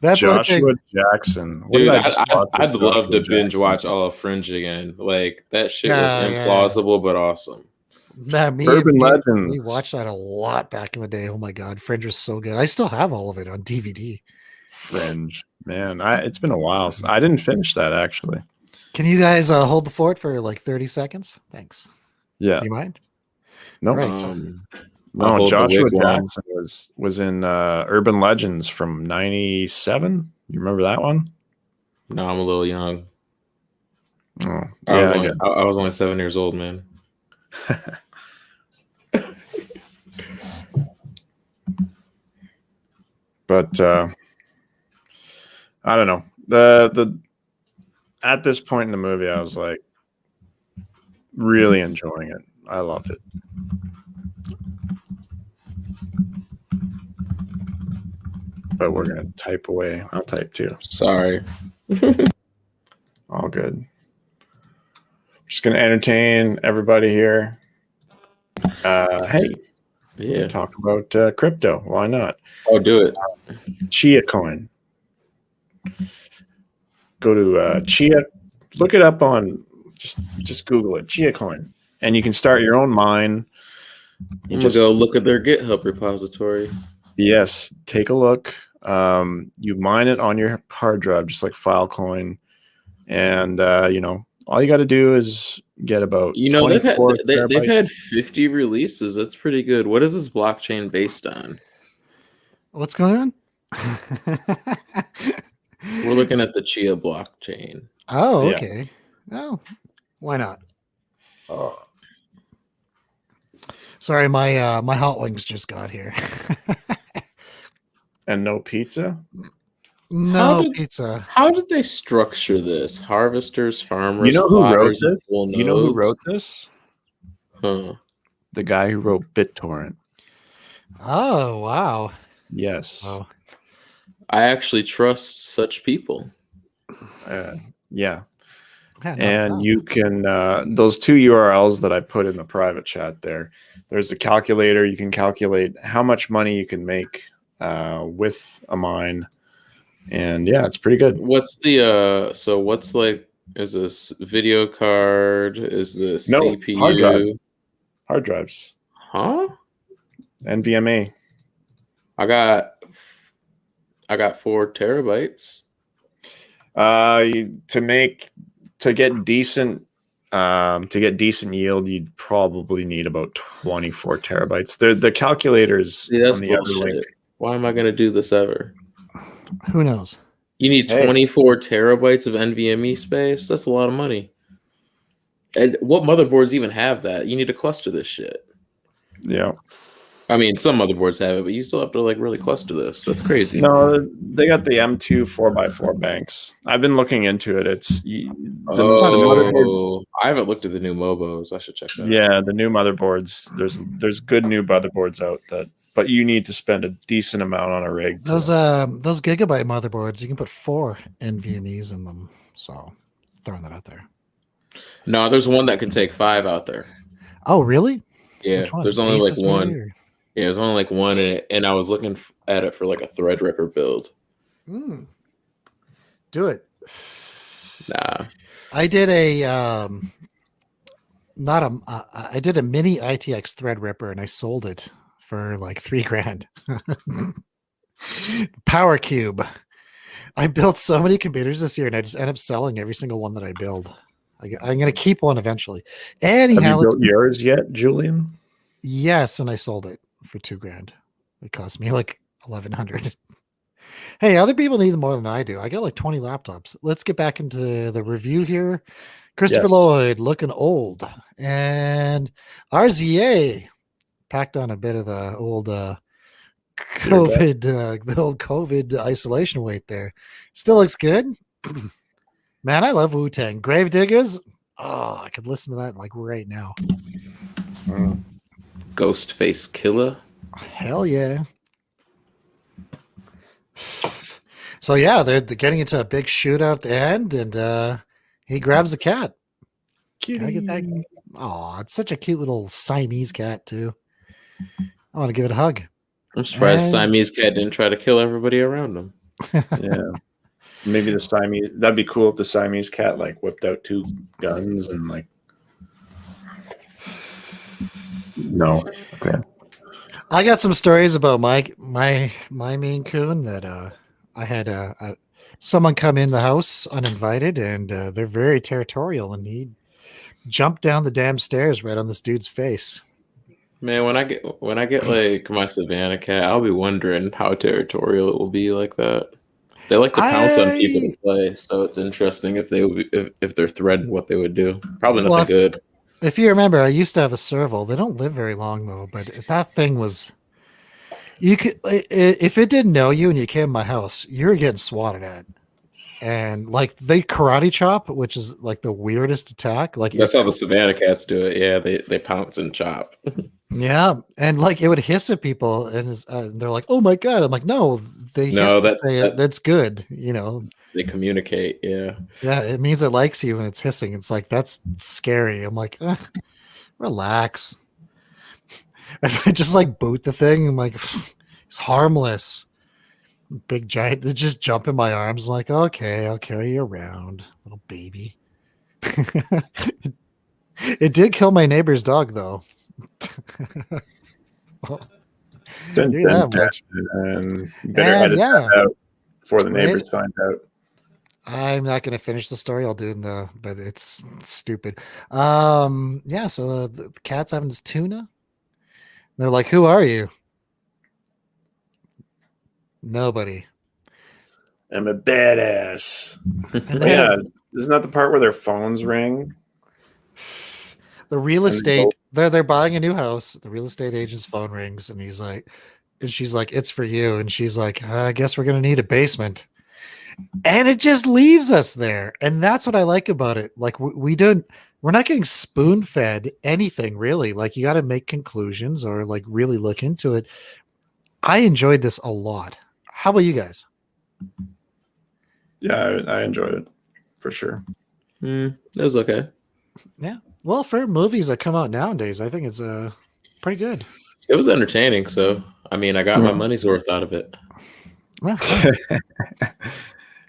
That's Joshua Jackson. Dude, I'd love to binge watch all of Fringe again. Like that shit was implausible but awesome. Man, Urban Legends. We watched that a lot back in the day. Oh my god, Fringe was so good. I still have all of it on DVD. Fringe, man, it's been a while. I didn't finish that actually. Can you guys hold the fort for like 30 seconds? Thanks. Yeah. Do you mind? No. Right. No, Joshua Jackson was in Urban Legends from '97. You remember that one? No, I'm a little young. Oh, I was only 7 years old, man. But I don't know. The at this point in the movie, I was like really enjoying it. I loved it. But we're gonna type away. I'll type too. Sorry. All good. Just gonna entertain everybody here. Hey, Yeah. talk about crypto. Why not? Oh, do it. Chia coin. Go to Chia. Look it up on. Just Google it. Chia coin, and you can start your own mine. You I'm just gonna go look at their GitHub repository. yes, take a look. You mine it on your hard drive, just like Filecoin, and all you got to do is get about You know, 24 they've terabytes. had 50 releases. That's pretty good. What is this blockchain based on? What's going on? We're looking at the Chia blockchain. Oh, Yeah. okay. Oh, why not? Oh. Sorry, my hot wings just got here. And no pizza. No pizza. How did they structure this? Harvesters, farmers, You know who wrote plotters, and this? full You know who nodes? wrote this? Huh. The guy who wrote BitTorrent. Oh, wow. Yes. Oh, I actually trust such people. Yeah. yeah, not And bad. you can those two URLs that I put in the private chat there's a calculator. You can calculate how much money you can make with a mine, and yeah, it's pretty good. What's the so what's like, is this video card? Is this No, CPU? hard drives, Huh? NVMe. I got 4 terabytes. To get decent yield, you'd probably need about 24 terabytes. The calculators See, that's on the other bullshit. link. Why am I gonna do this ever? Who knows? You need Hey. 24 terabytes of NVMe space. That's a lot of money. And what motherboards even have that? You need to cluster this shit. Yeah. I mean, some motherboards have it, but you still have to like really cluster this. That's crazy. No, they got the M2 4x4 banks. I've been looking into it. Oh, I haven't looked at the new Mobos. I should check that out. Yeah, the new motherboards. There's good new motherboards out but you need to spend a decent amount on a rig. Those gigabyte motherboards, you can put 4 NVMe's in them. So throwing that out there. No, there's one that can take 5 out there. Oh, really? Yeah, Which one? there's only like Asus one. maybe, or- Yeah, there's only like one in it, and I was looking at it for like a Threadripper build. Do it. Nah. I did I did a mini ITX Threadripper and I sold it for like $3,000. Power Cube. I built so many computers this year and I just end up selling every single one that I build. I'm going to keep one eventually. Anyhow, Have you built yours yet, Julian? yes, and I sold it for $2,000. It cost me like $1,100. Hey, other people need them more than I do. I got like 20 laptops. Let's get back into the review here. Christopher Yes. Lloyd looking old, and RZA packed on a bit of the old COVID, the old COVID isolation weight there. Still looks good. Man, I love Wu-Tang. Gravediggers. Oh, I could listen to that like right now. Ghostface Killer. Hell yeah. So yeah, they're getting into a big shootout at the end, and he grabs a cat. Can I get that? Oh, it's such a cute little Siamese cat too. I want to give it a hug. I'm surprised And- Siamese cat didn't try to kill everybody around him. Yeah. Maybe the Siamese. That'd be cool if the Siamese cat like whipped out 2 guns and like. No. Okay. I got some stories about my Maine Coon that I had someone come in the house uninvited, and they're very territorial, and he jumped down the damn stairs right on this dude's face. Man, when I get like my Savannah cat, I'll be wondering how territorial it will be like that. They like to pounce on people to play, so it's interesting if they're threatened, what they would do. Probably nothing Well, good. If you remember, I used to have a serval. They don't live very long though, but if that thing was, you could, if it didn't know you and you came to my house, you were getting swatted at. And like they karate chop, which is like the weirdest attack. Like That's how the Savannah cats do it. Yeah, they pounce and chop. yeah, and like it would hiss at people, and they're like, "Oh my god!" I'm like, "No, they No, hiss to say that's good." You know, They communicate. Yeah. yeah, it means it likes you when it's hissing. It's like that's scary. I'm like, relax. I just like boot the thing. I'm like, it's harmless. Big giant, they just jump in my arms. I'm like, okay, I'll carry you around, little baby. It did kill my neighbor's dog though. Well, Dun, do dun, that dun, much. and you better And edit yeah, that out before the right. neighbors find out. I'm not going to finish the story. I'll do it in the, but it's stupid. Yeah. So the cat's having this tuna. They're like, "Who are you?" Nobody. I'm a badass. And Oh, yeah, then isn't that the part where their phones ring? the real And they estate, both- they're buying a new house. The real estate agent's phone rings, and he's like, and she's like, "It's for you." And she's like, "I guess we're gonna need a basement." And it just leaves us there, and that's what I like about it. Like we're not getting spoon fed anything really. Like you got to make conclusions or like really look into it. I enjoyed this a lot. How about you guys? Yeah, I enjoyed it for sure. It was okay. Yeah. Well, for movies that come out nowadays, I think it's pretty good. It was entertaining. So, I mean, I got my Mhm. money's worth out of it. Well, nice.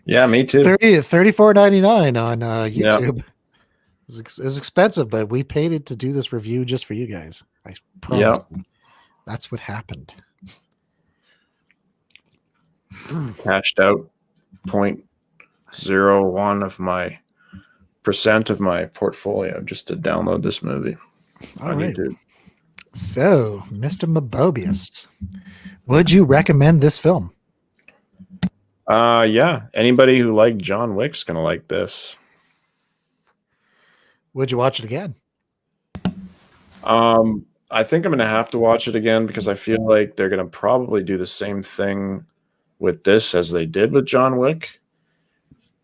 Yeah, me too. $34.99 on Yeah. YouTube. It's expensive, but we paid it to do this review just for you guys. I promise. Yeah. That's what happened. Cashed out 0.01 of my percent of my portfolio just to download this movie All on right. YouTube. So, Mr. Mabobius, would you recommend this film? Yeah. Anybody who liked John Wick's gonna like this. Would you watch it again? I think I'm gonna have to watch it again because I feel like they're gonna probably do the same thing with this as they did with John Wick,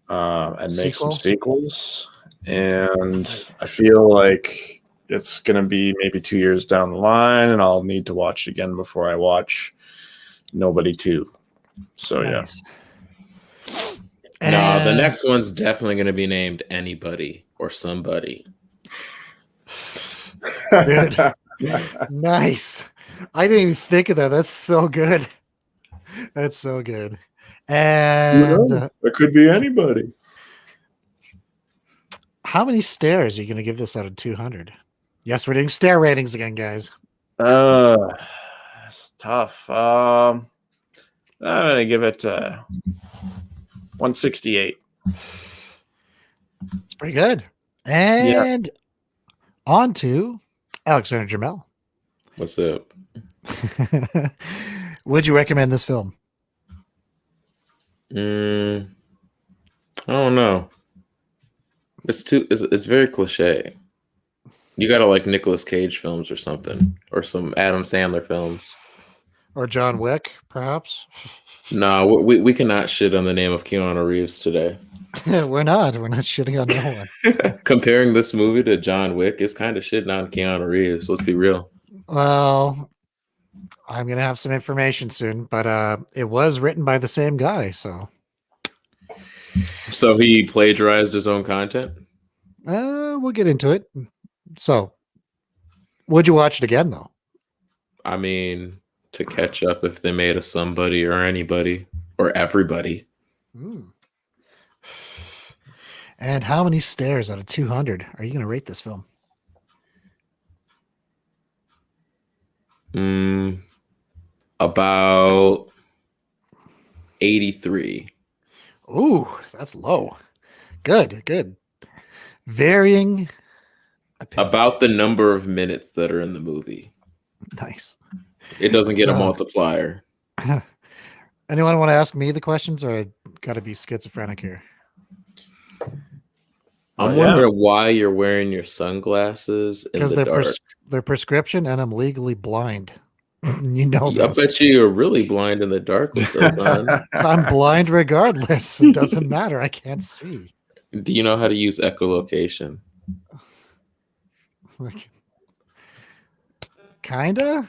and make some sequels. And I feel like it's gonna be maybe 2 years down the line, and I'll need to watch it again before I watch Nobody 2. So Nice. No, the And- next one's definitely going to be named Anybody or Somebody. Dude. Nice. I didn't even think of that. That's so good. That's so good. And it could be anybody. how many stairs are you going to give this out of 200? Yes, we're doing stair ratings again, guys. It's tough. I'm gonna give it 168. It's pretty good. And on to Alexander Jamel. What's up? Would you recommend this film? I don't know. It's very cliche. You gotta like Nicolas Cage films or something, or some Adam Sandler films. Or John Wick, perhaps? No, we cannot shit on the name of Keanu Reeves today. We're not shitting on no one. Comparing this movie to John Wick is kind of shitting on Keanu Reeves. Let's be real. Well, I'm going to have some information soon, but it was written by the same guy, so. So he plagiarized his own content? We'll get into it. So, would you watch it again, though? I mean, to catch up if they made a Somebody or Anybody or Everybody. And how many stairs out of 200 are you going to rate this film? About 83. Ooh, that's low. Good. Varying opinions. About the number of minutes that are in the movie. Nice. It doesn't get a multiplier. Anyone want to ask me the questions, or I got to be schizophrenic here? I'm wondering why you're wearing your sunglasses in the dark. They're prescription, and I'm legally blind. You know I this. bet you're really blind in the dark with those on. So I'm blind regardless. It doesn't matter. I can't see. Do you know how to use echolocation? Like, kinda.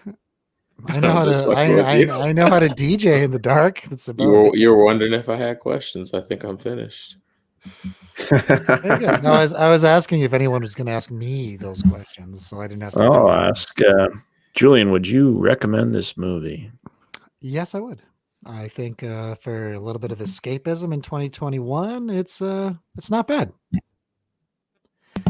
I know how Just to. fucking with you. I know how to DJ in the dark. That's about. You were wondering if I had questions. I think I'm finished. Very good. No, I was asking if anyone was going to ask me those questions, so I didn't have to. I'll ask Julian, would you recommend this movie? Yes, I would. I think for a little bit of escapism in 2021, it's not bad. Check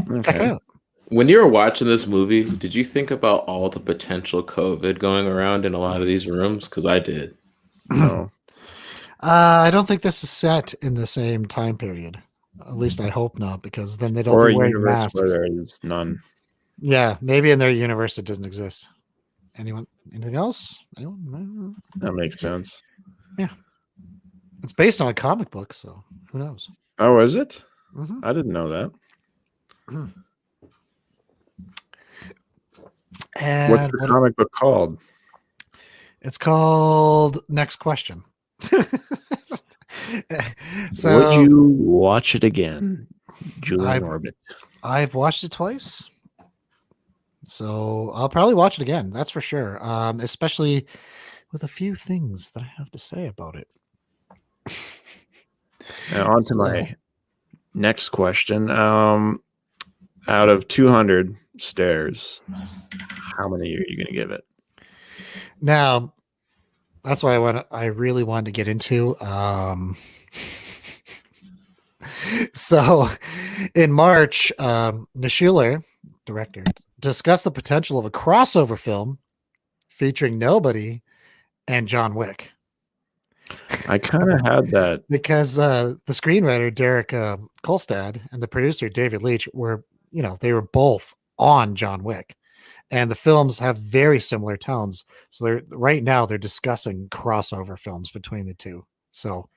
it Okay. out. When you were watching this movie, did you think about all the potential COVID going around in a lot of these rooms? Because I did. No. I don't think this is set in the same time period. At least I hope not, because then they'd all Or be a wearing universe masks. where there is none. Yeah, maybe in their universe it doesn't exist. Anyone? Anything else? Anyone? That makes sense. It's based on a comic book, so who knows? Oh, is it? Mhm. I didn't know that. And What's the comic book called? it's called Next Question. So Would you watch it again, Julian I've- Orbit? I've watched it twice, so I'll probably watch it again. That's for sure. Especially with a few things that I have to say about it. Now, on to So- my next question. Out of 200 stairs, how many are you going to give it? Now, that's what I really wanted to get into. So, in March, Naishuller, director, discussed the potential of a crossover film featuring Nobody and John Wick. I kind of had that. Because the screenwriter Derek Kolstad and the producer David Leitch were, they were both on John Wick, and the films have very similar tones. So they're discussing crossover films between the two. So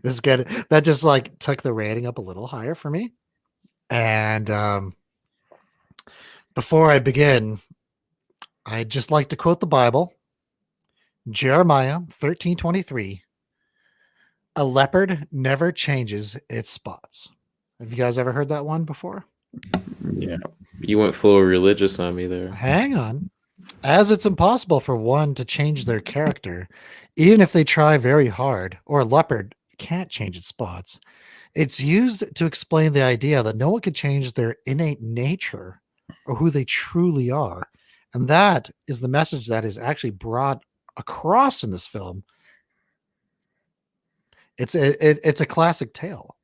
that just like took the rating up a little higher for me. And before I begin, I'd just like to quote the Bible, Jeremiah 13:23. A leopard never changes its spots. Have you guys ever heard that one before? Yeah. You went full religious on me there. Hang on. As it's impossible for one to change their character, even if they try very hard, or a leopard can't change its spots, it's used to explain the idea that no one can change their innate nature or who they truly are. And that is the message that is actually brought across in this film. It's a classic tale.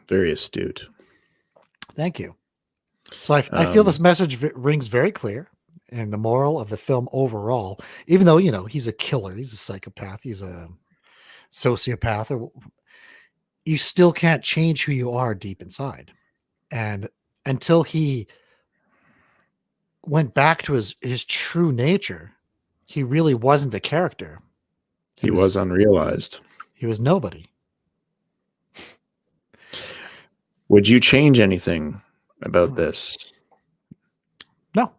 Very astute. Thank you. So I feel this message rings very clear, and the moral of the film overall, even though, he's a killer, he's a psychopath, he's a sociopath, or you still can't change who you are deep inside. And until he went back to his true nature, he really wasn't a character. He was unrealized. He was nobody. Would you change anything about this? No.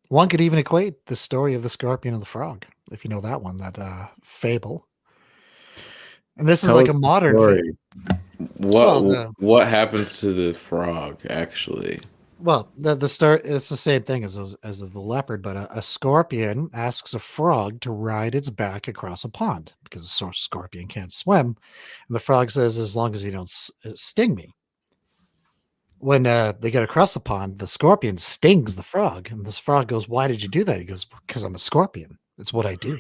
One could even equate the story of the scorpion and the frog, if you know that one, that fable. And this is Tell like a us the modern story. What happens to the frog actually? Well, the start, it's the same thing as the leopard, but a scorpion asks a frog to ride its back across a pond because a scorpion can't swim, and the frog says, "As long as you don't sting me." When they get across the pond, the scorpion stings the frog, and this frog goes, "Why did you do that?" He goes, "Because I'm a scorpion. It's what I do."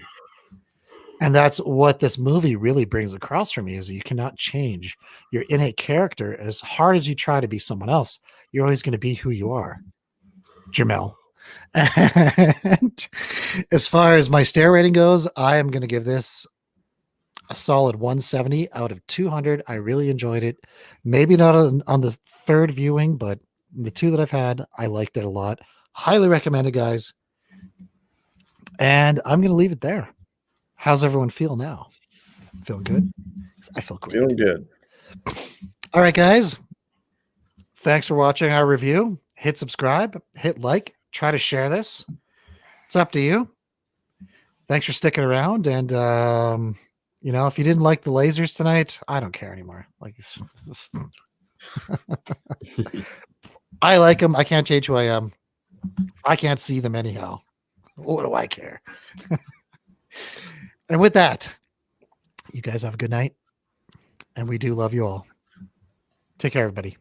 And that's what this movie really brings across for me: is you cannot change your innate character as hard as you try to be someone else. You're always going to be who you are, Jamel. And as far as my stare rating goes, I am going to give this a solid 170 out of 200. I really enjoyed it. Maybe not on the third viewing, but the two that I've had, I liked it a lot. Highly recommend it, guys. And I'm going to leave it there. How's everyone feel now? Feeling good? I feel great. Feeling good. All right, guys. Thanks for watching our review. Hit subscribe, hit like, try to share this. It's up to you. Thanks for sticking around. And, if you didn't like the lasers tonight, I don't care anymore. I like them. I can't change who I am. I can't see them anyhow. What do I care? And with that, you guys have a good night. And we do love you all. Take care, everybody.